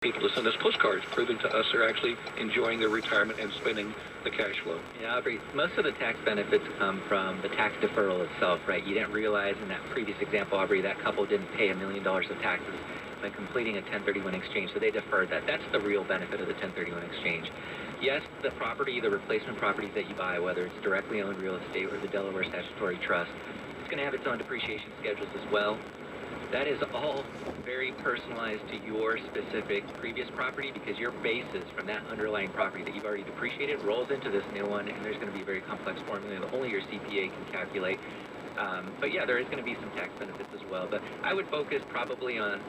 people to send us postcards proving to us they're actually enjoying their retirement and spending the cash flow. Yeah, Aubrey, most of the tax benefits come from the tax deferral itself, right? You didn't realize in that previous example, Aubrey, that couple didn't pay $1 million of taxes by completing a 1031 exchange, so they deferred that. That's the real benefit of the 1031 exchange. Yes, the property, the replacement properties that you buy, whether it's directly owned real estate or the Delaware Statutory Trust, it's going to have its own depreciation schedules as well. That is all very personalized to your specific previous property because your basis from that underlying property that you've already depreciated rolls into this new one, and there's going to be a very complex formula that only your CPA can calculate. But yeah, there is going to be some tax benefits as well. But I would focus probably on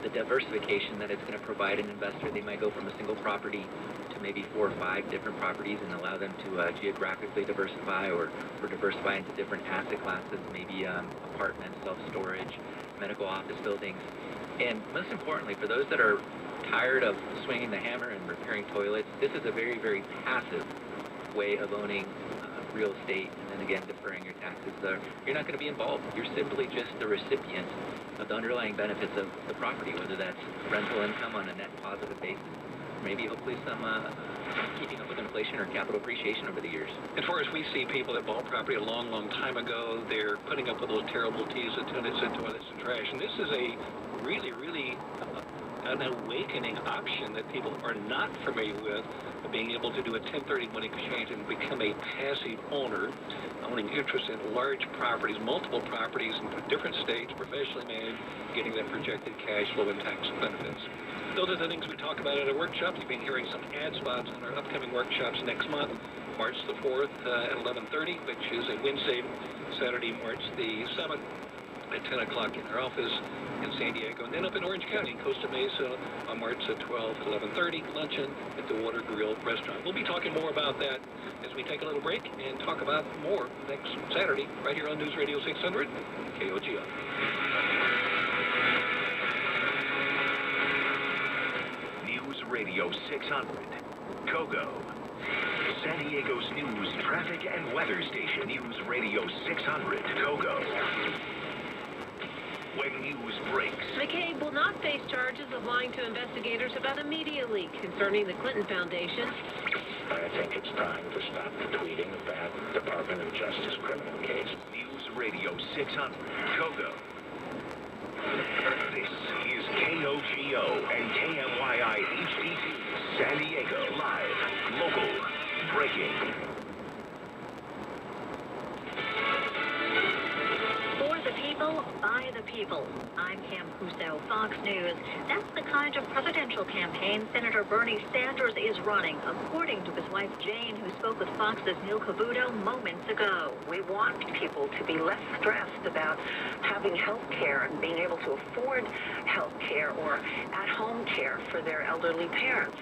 the diversification that it's going to provide an investor. They might go from a single property to maybe 4 or 5 different properties and allow them to geographically diversify or diversify into different asset classes, maybe apartments, self-storage, medical office buildings. And most importantly, for those that are tired of swinging the hammer and repairing toilets, this is a very, very passive way of owning real estate and then again deferring your taxes. You're not going to be involved. You're simply just the recipient of the underlying benefits of the property, whether that's rental income on a net positive basis, maybe hopefully some keeping up with inflation or capital appreciation over the years. As far as we see people that bought property a long, long time ago, they're putting up with those terrible T's and tenants and toilets and trash. And this is a really, really an awakening option that people are not familiar with, being able to do a 1031 exchange and become a passive owner, owning interest in large properties, multiple properties in different states, professionally managed, getting that projected cash flow and tax benefits. Those are the things we talk about at our workshops. You've been hearing some ad spots in our upcoming workshops next month, March the 4th at 11:30, which is a Wednesday, Saturday, March the 7th at 10 o'clock in our office in San Diego, and then up in Orange County in Costa Mesa on March the 12th at 11:30, luncheon at the Water Grill Restaurant. We'll be talking more about that as we take a little break and talk about more next Saturday right here on News Radio 600 KOGO. News Radio 600 KOGO. San Diego's news, traffic, and weather station. News Radio 600 KOGO. When news breaks. McCabe will not face charges of lying to investigators about a media leak concerning the Clinton Foundation. I think it's time to stop the tweeting of that Department of Justice criminal case. News Radio 600 KOGO. This is KOGO and KMYI HD2 San Diego. Live, local, breaking. By the people. I'm Cam Huso, Fox News. That's the kind of presidential campaign Senator Bernie Sanders is running, according to his wife Jane, who spoke with Fox's Neil Cavuto moments ago. We want people to be less stressed about having health care and being able to afford health care or at-home care for their elderly parents.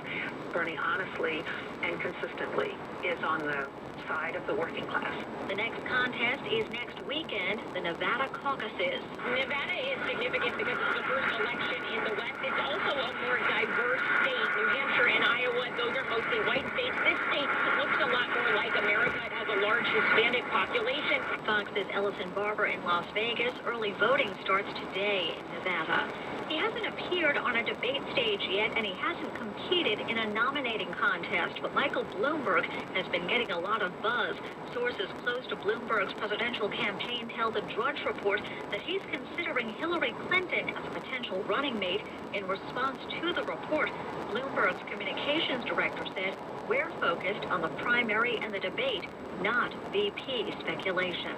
Bernie honestly and consistently is on the side of the working class. The next contest is next weekend, the Nevada caucuses. Nevada is significant because it's the first election in the West. It's also a more diverse state. New Hampshire and Iowa, those are mostly white states. This state looks a lot more like America. It has a large Hispanic population. Fox's Ellison Barber in Las Vegas. Early voting starts today in Nevada. He hasn't appeared on a debate stage yet, and he hasn't competed in a nominating contest, but Michael Bloomberg has been getting a lot of buzz. Sources close to Bloomberg's presidential campaign tell the Drudge Report that he's considering Hillary Clinton as a potential running mate. In response to the report, Bloomberg's communications director said, "We're focused on the primary and the debate, not VP speculation."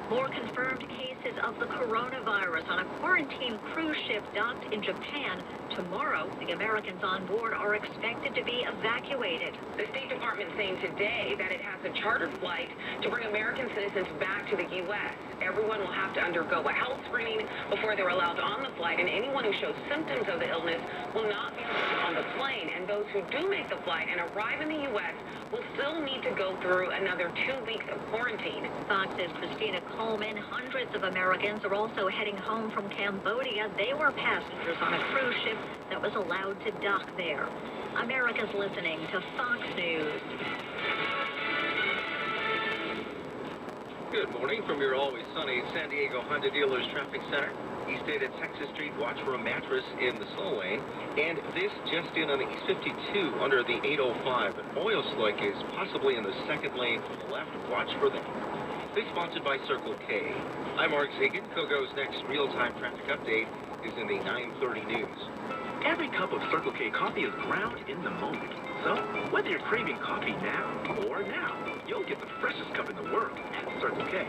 More confirmed cases of the coronavirus on a quarantine cruise ship docked in Japan. Tomorrow, the Americans on board are expected to be evacuated. The State Department saying today that it has a chartered flight to bring American citizens back to the U.S. Everyone will have to undergo a health screening before they're allowed on the flight, and anyone who shows symptoms of the illness will not be on the plane. And those who do make the flight and arrive in the U.S. will still need to go through another 2 weeks of quarantine. Fox's Christina Coleman. Hundreds of Americans are also heading home from Cambodia. They were passengers on a cruise ship that was allowed to dock there. America's listening to Fox News. Good morning from your always sunny San Diego Honda Dealers Traffic Center. He stayed at Texas Street, watch for a mattress in the slow lane. And this just in on the East 52 under the 805. An oil slick is possibly in the second lane from the left. Watch for that. This sponsored by Circle K. I'm Mark Zagan. Kogo's next real-time traffic update is in the 9:30 news. Every cup of Circle K coffee is ground in the moment. So, whether you're craving coffee now or now, you'll get the freshest cup in the world at Circle K.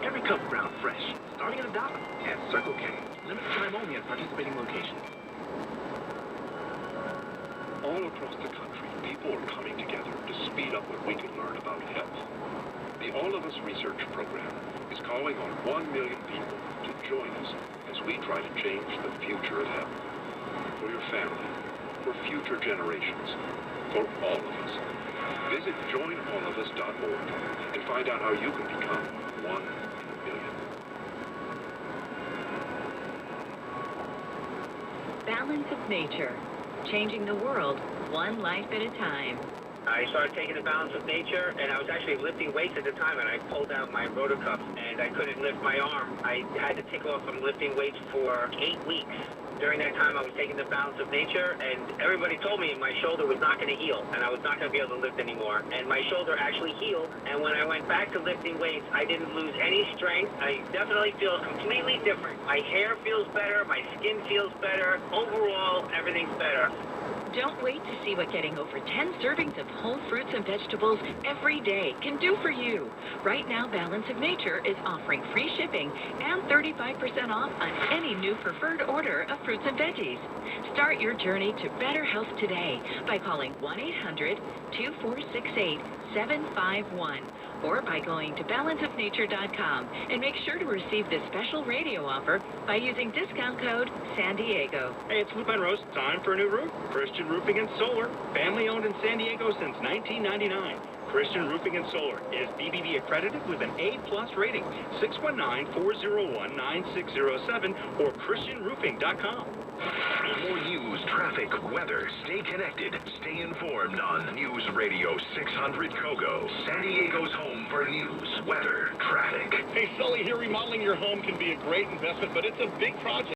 Every cup ground fresh, starting at $1 at Circle K. Limited time only at participating locations. All across the country, people are coming together to speed up what we can learn about health. The All of Us Research Program is calling on 1 million people to join us as we try to change the future of health. For your family, for future generations, for all of us. Visit joinallofus.org and find out how you can become 1 million. Balance of nature, changing the world one life at a time. I started taking the Balance of Nature, and I was actually lifting weights at the time, and I pulled out my rotor cuff, and I couldn't lift my arm. I had to take off from lifting weights for 8 weeks. During that time, I was taking the Balance of Nature, and everybody told me my shoulder was not going to heal, and I was not going to be able to lift anymore. And my shoulder actually healed, and when I went back to lifting weights, I didn't lose any strength. I definitely feel completely different. My hair feels better, my skin feels better. Overall, everything's better. Don't wait to see what getting over 10 servings of whole fruits and vegetables every day can do for you. Right now, Balance of Nature is offering free shipping and 35% off on any new preferred order of fruits and veggies. Start your journey to better health today by calling 1-800-2468-751 or by going to balanceofnature.com and make sure to receive this special radio offer by using discount code San Diego. Hey, it's Luke Monroe. Time for a new roof. Christian Roofing and Solar. Family owned in San Diego since 1999. Christian Roofing and Solar is BBB accredited with an A+ rating. 619-401-9607 or christianroofing.com. For more news, traffic, weather, stay connected, stay informed on News Radio 600 Kogo, San Diego's home for news, weather, traffic. Hey, Sully, here remodeling your home can be a great investment, but it's a big project.